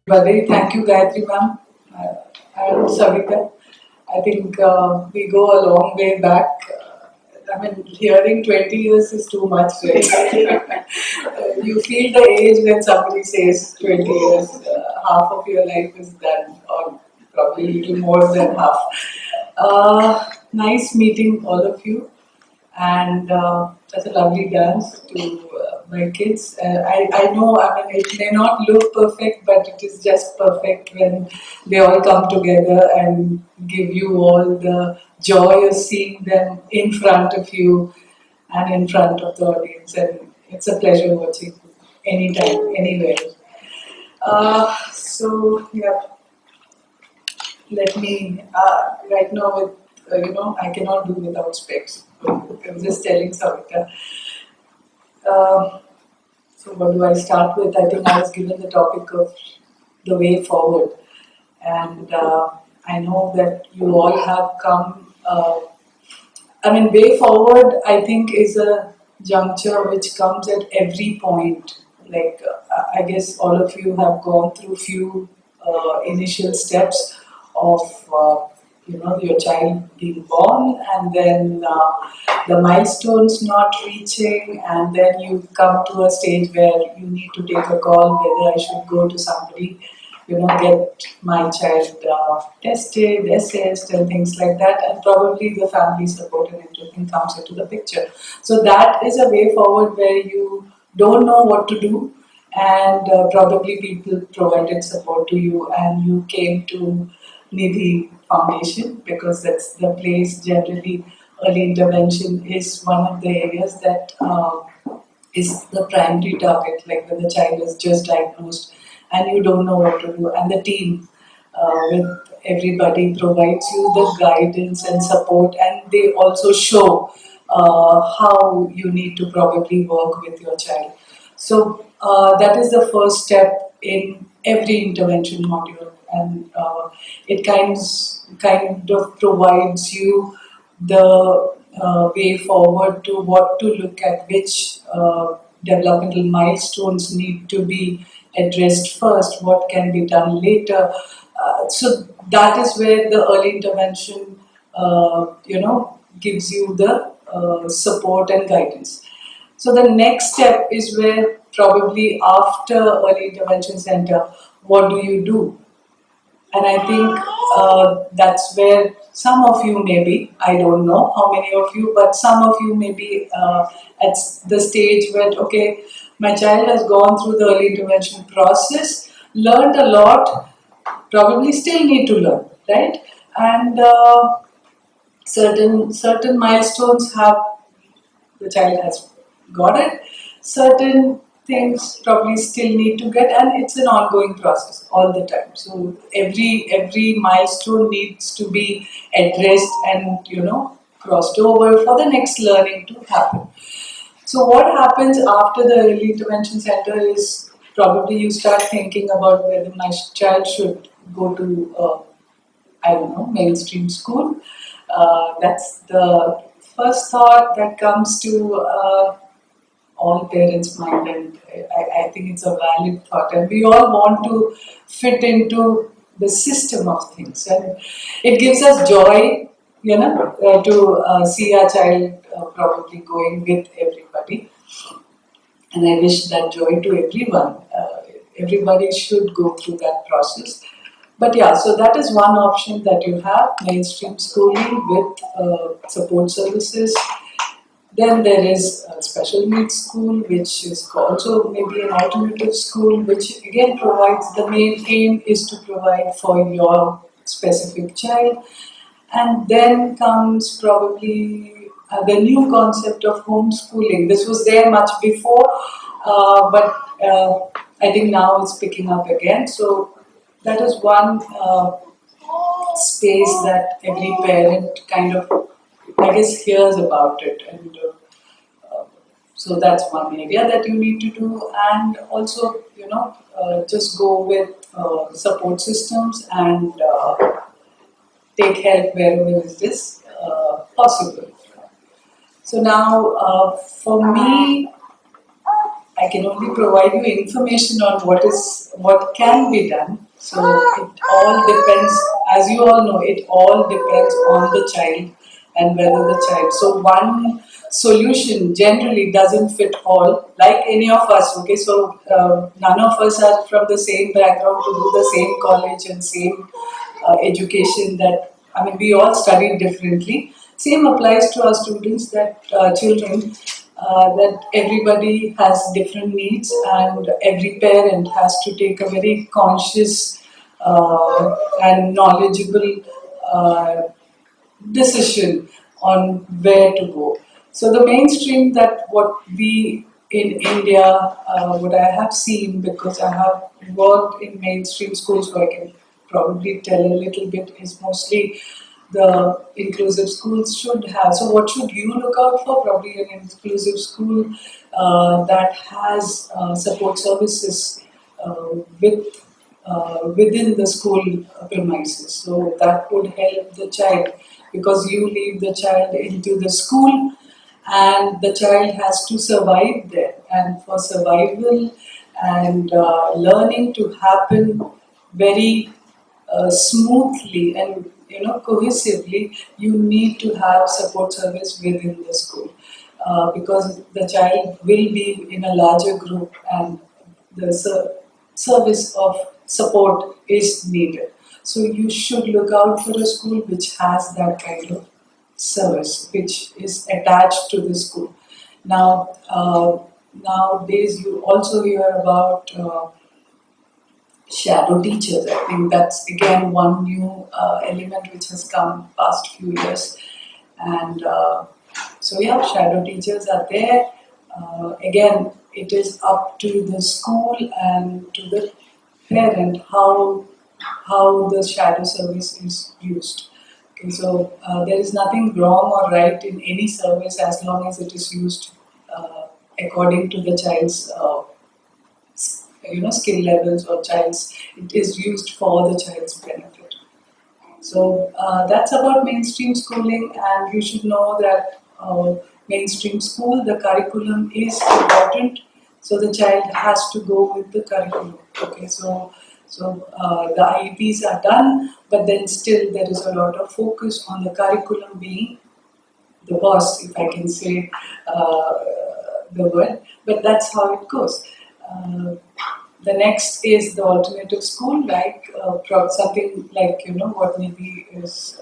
Everybody, thank you, Gayatri ma'am. Uh, and Savita. I think we go a long way back. I mean, hearing 20 years is too much, right? You feel the age when somebody says 20 years, half of your life is done, or probably a little more than half. Nice meeting all of you, and such a lovely dance to my kids. I know, I mean, it may not look perfect, but it is just perfect when they all come together and give you all the joy of seeing them in front of you and in front of the audience. And it's a pleasure watching anytime, anywhere. Yeah, let me, right now with, I cannot do without specs. I was just telling Savita. Uh, so what do I start with? I think I was given the topic of the way forward. And I know that you all have come. I mean, way forward, I think, is a juncture which comes at every point. Like, I guess all of you have gone through few initial steps of, your child being born, and then the milestones not reaching, and then you come to a stage where you need to take a call whether I should go to somebody, get my child tested, assessed, and things like that, and probably the family support and everything comes into the picture. So that is a way forward where you don't know what to do, and probably people provided support to you, and you came to Nidhi Foundation because that's the place generally. Early intervention is one of the areas that is the primary target, like when the child is just diagnosed and you don't know what to do, and the team with everybody provides you the guidance and support, and they also show how you need to probably work with your child. So that is the first step in every intervention module, and it kind of provides you the way forward to what to look at, which developmental milestones need to be addressed first, what can be done later. So that is where the early intervention, gives you the support and guidance. So the next step is where probably after early intervention center, what do you do? And I think that's where some of you may be, I don't know how many of you, but some of you may be at the stage where, okay, my child has gone through the early intervention process, learned a lot, probably still need to learn, right? And certain milestones have the child has got it. Certain things probably still need to get, and it's an ongoing process all the time. So every milestone needs to be addressed and crossed over for the next learning to happen. So what happens after the early intervention center is probably you start thinking about whether my child should go to I don't know, mainstream school. That's the first thought that comes to all parents' mind, and I think it's a valid thought. And we all want to fit into the system of things, and it gives us joy, to see our child probably going with everybody. And I wish that joy to everyone. Everybody should go through that process. But yeah, so that is one option that you have, mainstream schooling with support services. Then there is a special needs school, which is also maybe an alternative school, which again provides, the main aim is to provide for your specific child. And then comes probably the new concept of homeschooling. This was there much before, but I think now it's picking up again. So that is one space that every parent kind of, I guess, hears about it. And so that's one area that you need to do. And also, just go with support systems and take help wherever is this possible. So now, for me, I can only provide you information on what can be done. So it all depends, as you all know, it all depends on the child and whether the child. So one solution generally doesn't fit all, like any of us. Okay, so none of us are from the same background to do the same college and same education. That I mean, we all studied differently. Same applies to our students, that children, that everybody has different needs, and every parent has to take a very conscious and knowledgeable uh, decision on where to go. So the mainstream, that what we in India, what I have seen, because I have worked in mainstream schools, so I can probably tell a little bit, is mostly the inclusive schools should have. So what should you look out for? Probably an inclusive school that has support services with within the school premises. So that would help the child, because you leave the child into the school and the child has to survive there. And for survival and learning to happen very smoothly and cohesively, you need to have support service within the school, because the child will be in a larger group, and the service of support is needed. So you should look out for a school which has that kind of service, which is attached to the school. Now, nowadays you also hear about shadow teachers. I think that's again one new element which has come past few years, and so yeah, shadow teachers are there. Again, it is up to the school and to the parent how the shadow service is used. Okay, so there is nothing wrong or right in any service as long as it is used according to the child's skill levels or child's. It is used for the child's benefit. So that's about mainstream schooling, and you should know that mainstream school, the curriculum is important. So the child has to go with the curriculum. Okay, so the IEPs are done, but then still there is a lot of focus on the curriculum being the boss, if I can say the word. But that's how it goes. Uh, the next is the alternative school, like something like what Nidhi is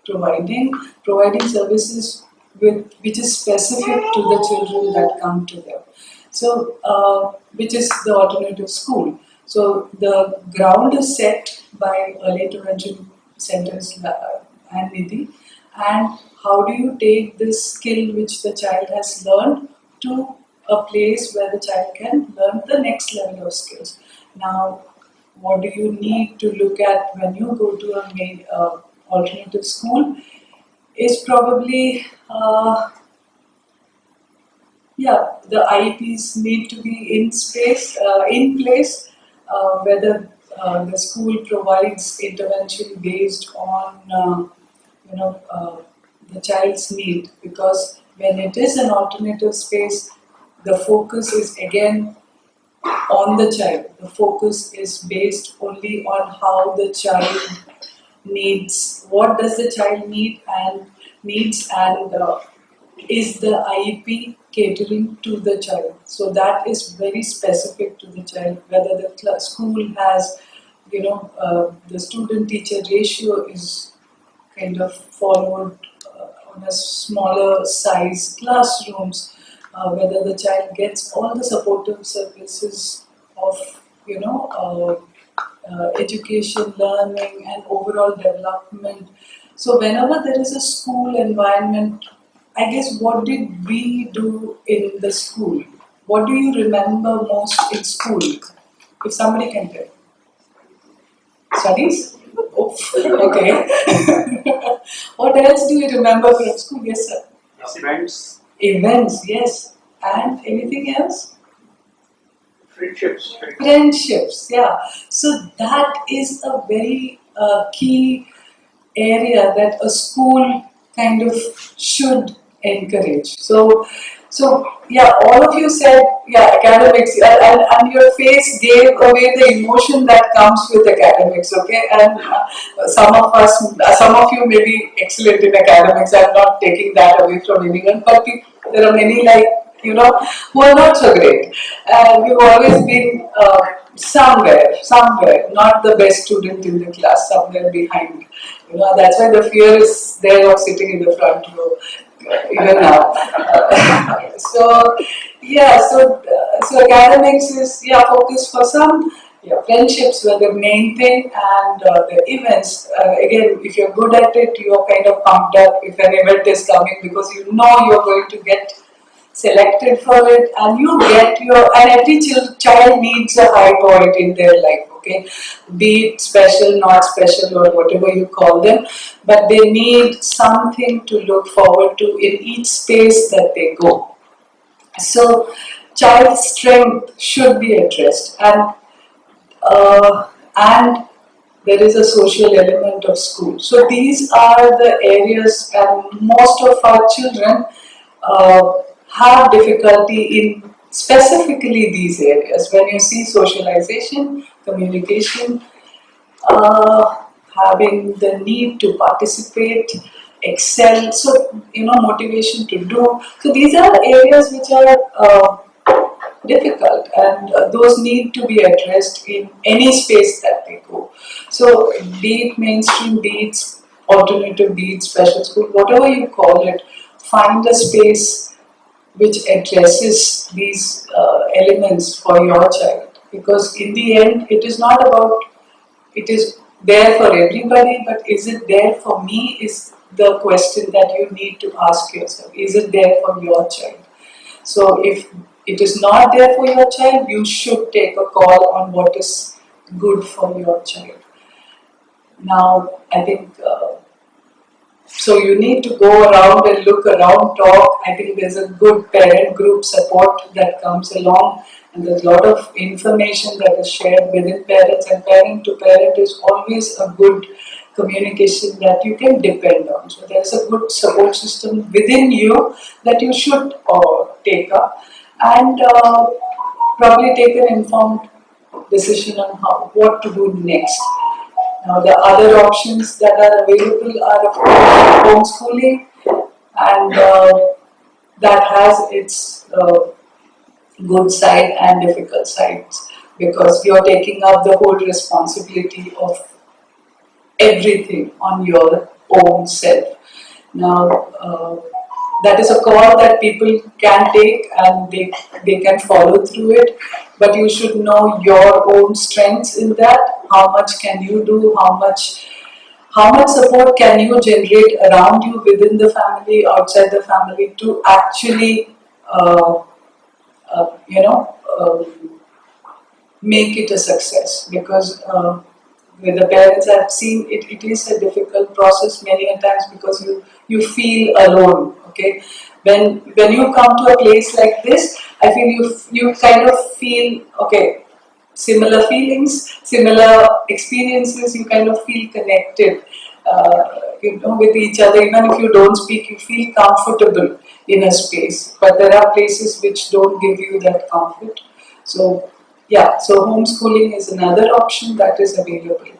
providing services which is specific to the children that come to them. So, which is the alternative school. So the ground is set by early intervention centers and Nidhi, and how do you take this skill which the child has learned to a place where the child can learn the next level of skills. Now, what do you need to look at when you go to a main alternative school is probably the IEPs need to be in place, whether the school provides intervention based on the child's need, because when it is an alternative space, the focus is again on the child. The focus is based only on how the child needs, what does the child needs, and is the IEP catering to the child. So that is very specific to the child. Whether the school has, the student-teacher ratio is kind of followed on a smaller size classrooms, whether the child gets all the supportive services of education, learning, and overall development. So whenever there is a school environment, I guess what did we do in the school? What do you remember most in school? If somebody can tell. Studies? Oh, okay. What else do you remember from school? Yes, sir. Events. Events, yes. And anything else? Friendships. Friendships, yeah. So that is a very key area that a school kind of should encourage. So yeah, all of you said, yeah, academics, and your face gave away the emotion that comes with academics, okay? And some of you may be excellent in academics. I'm not taking that away from anyone, but there are many like, who are not so great. And we've always been somewhere, not the best student in the class, somewhere behind. That's why the fear is there of sitting in the front row, even now. So yeah, so academics is focused for some. Yeah, friendships were the main thing, and the events. Again, if you're good at it, you're kind of pumped up if an event is coming because you know you're going to get selected for it, and you get and every child needs a high point in their life, okay, be it special, not special, or whatever you call them, but they need something to look forward to in each space that they go. So child strength should be addressed, and there is a social element of school. So these are the areas, and most of our children uh, have difficulty in specifically these areas. When you see socialization, communication, having the need to participate, excel, so motivation to do. So these are areas which are difficult, and those need to be addressed in any space that they go. So be it mainstream, be it alternative, be it special school, whatever you call it, find a space which addresses these elements for your child, because in the end it is not about, it is there for everybody, but is it there for me is the question that you need to ask yourself. Is it there for your child? So if it is not there for your child, you should take a call on what is good for your child. Now, I think so. You need to go around and look around, talk. I think there's a good parent group support that comes along, and there's a lot of information that is shared within parents, and parent to parent is always a good communication that you can depend on. So there's a good support system within you that you should take up, and probably take an informed decision on what to do next. Now, the other options that are available are, of course, homeschooling, and that has its good side and difficult sides, because you're taking up the whole responsibility of everything on your own self. Now, that is a call that people can take, and they can follow through it, but you should know your own strengths in that. How much can you do? How much support can you generate around you, within the family, outside the family, to actually uh, you know make it a success? Because with the parents I've seen, it is a difficult process many a times, because you feel alone. Okay, when you come to a place like this, I feel you kind of feel, okay, similar feelings, similar experiences. You kind of feel connected, with each other. Even if you don't speak, you feel comfortable in a space. But there are places which don't give you that comfort. So yeah, so homeschooling is another option that is available.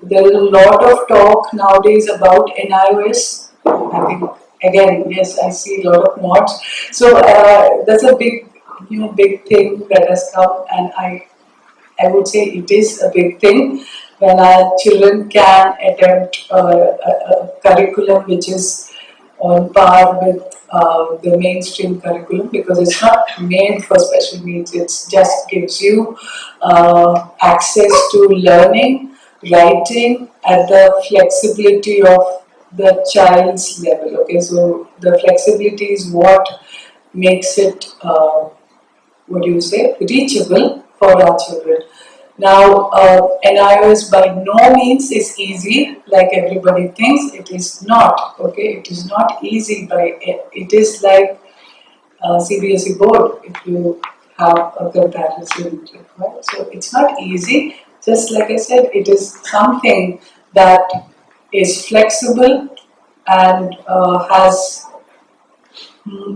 There is a lot of talk nowadays about NIOS. I think, again, yes, I see a lot of mods. So that's a big thing that has come, and I would say it is a big thing when our children can attempt a curriculum which is on par with the mainstream curriculum, because it's not made for special needs. It just gives you access to learning, writing at the flexibility of the child's level. Okay, so the flexibility is what makes it, what do you say, reachable for our children. Now, NIOS by no means is easy, like everybody thinks. It is not. Okay, it is not easy. It is like CBSE board, if you have a comparison, right? So it's not easy. Just like I said, it is something that is flexible and has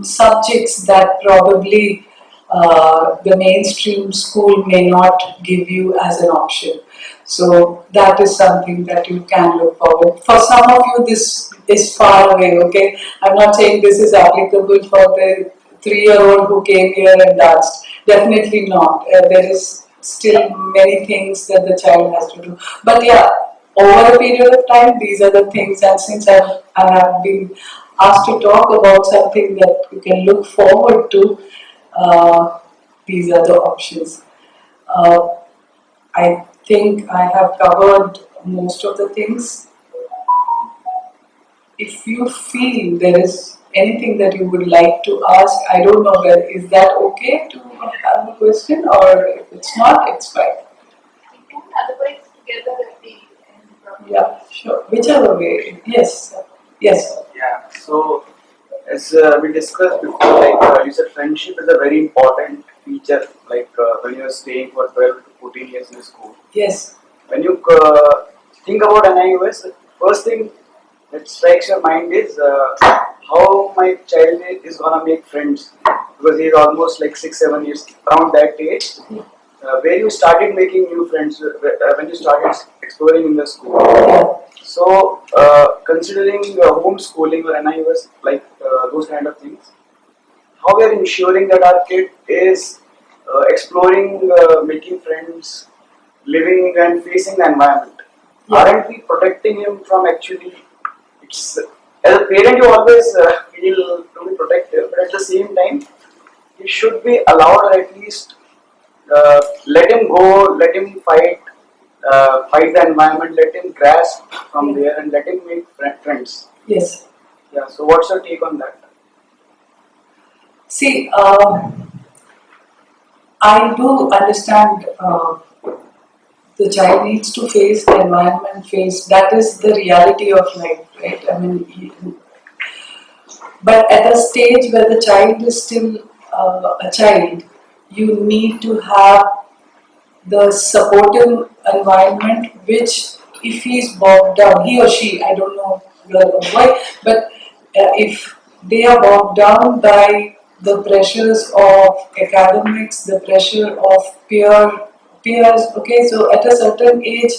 subjects that probably the mainstream school may not give you as an option. So that is something that you can look forward. For some of you, this is far away. Okay, I'm not saying this is applicable for the 3-year-old who came here and danced. Definitely not. There is still many things that the child has to do. But yeah, over a period of time, these are the things. And since I have been asked to talk about something that you can look forward to, uh, these are the options. Uh, I think I have covered most of the things. If you feel there is anything that you would like to ask, I don't know whether is that okay to have a question, or if it's not, it's fine. We can otherwise together at the end. Yeah, sure. Whichever way. Yes. Yes. Yeah. So as we discussed before, you said friendship is a very important feature. When you are staying for 12 to 14 years in a school. Yes. When you think about NIUS, first thing that strikes your mind is how my child is gonna make friends, because he is almost like 6-7 years around that age. Where you started making new friends when you started exploring in the school. So, considering homeschooling or NIUS, those kind of things, how we are ensuring that our kid is exploring, making friends, living and facing the environment? Aren't we protecting him from actually? It's as a parent, you always feel to be protective, but at the same time, he should be allowed, or at least let him go, let him fight the environment, let him grasp from there, and let him make friends. Yes. Yeah. So, what's your take on that? See, I do understand the child needs to face the environment, face that is the reality of life, right? I mean, but at a stage where the child is still a child, you need to have the supportive environment, which if he is bogged down, he or she, I don't know why, but if they are bogged down by the pressures of academics, the pressure of peers, okay, so at a certain age,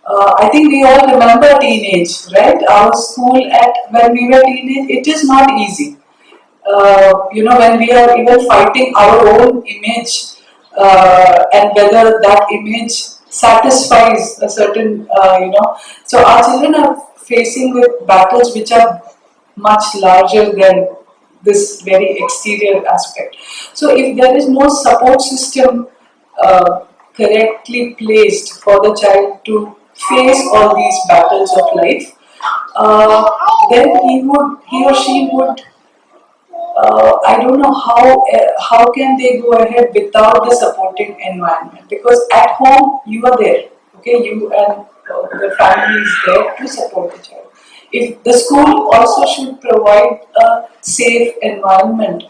I think we all remember teenage, right? Our school at when we were teenage, it is not easy. When we are even fighting our own image, and whether that image satisfies a certain, so our children are facing with battles which are much larger than this very exterior aspect. So if there is no support system correctly placed for the child to face all these battles of life, then he or she would, I don't know how can they go ahead without the supporting environment, because at home you are there, okay, you and the family is there to support the child. If the school also should provide a safe environment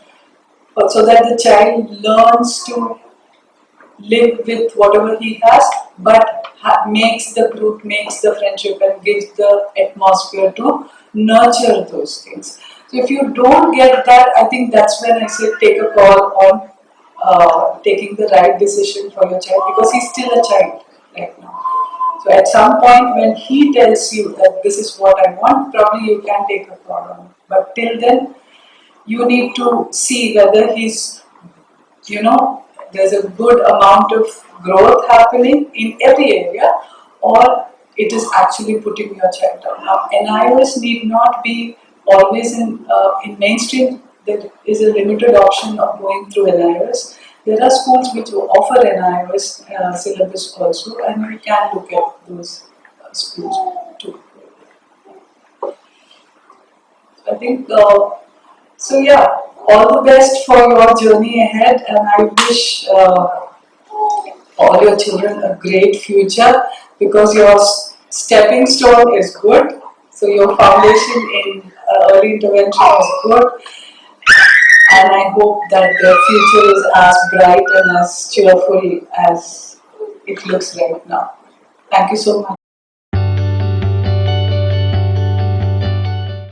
so that the child learns to live with whatever he has, but makes the group, makes the friendship, and gives the atmosphere to nurture those things. So if you don't get that, I think that's when I say take a call on taking the right decision for your child, because he's still a child right now. So at some point when he tells you that this is what I want, probably you can take a call on it. But till then, you need to see whether there's a good amount of growth happening in every area, or it is actually putting your child down. Now, NIOS need not be always in mainstream. There is a limited option of going through NIOS. There are schools which offer NIOS syllabus also, and you can look at those schools too. I think so. Yeah, all the best for your journey ahead, and I wish all your children a great future, because your stepping stone is good. So your foundation in early intervention is good, and I hope that their future is as bright and as cheerful as it looks right now. Thank you so much.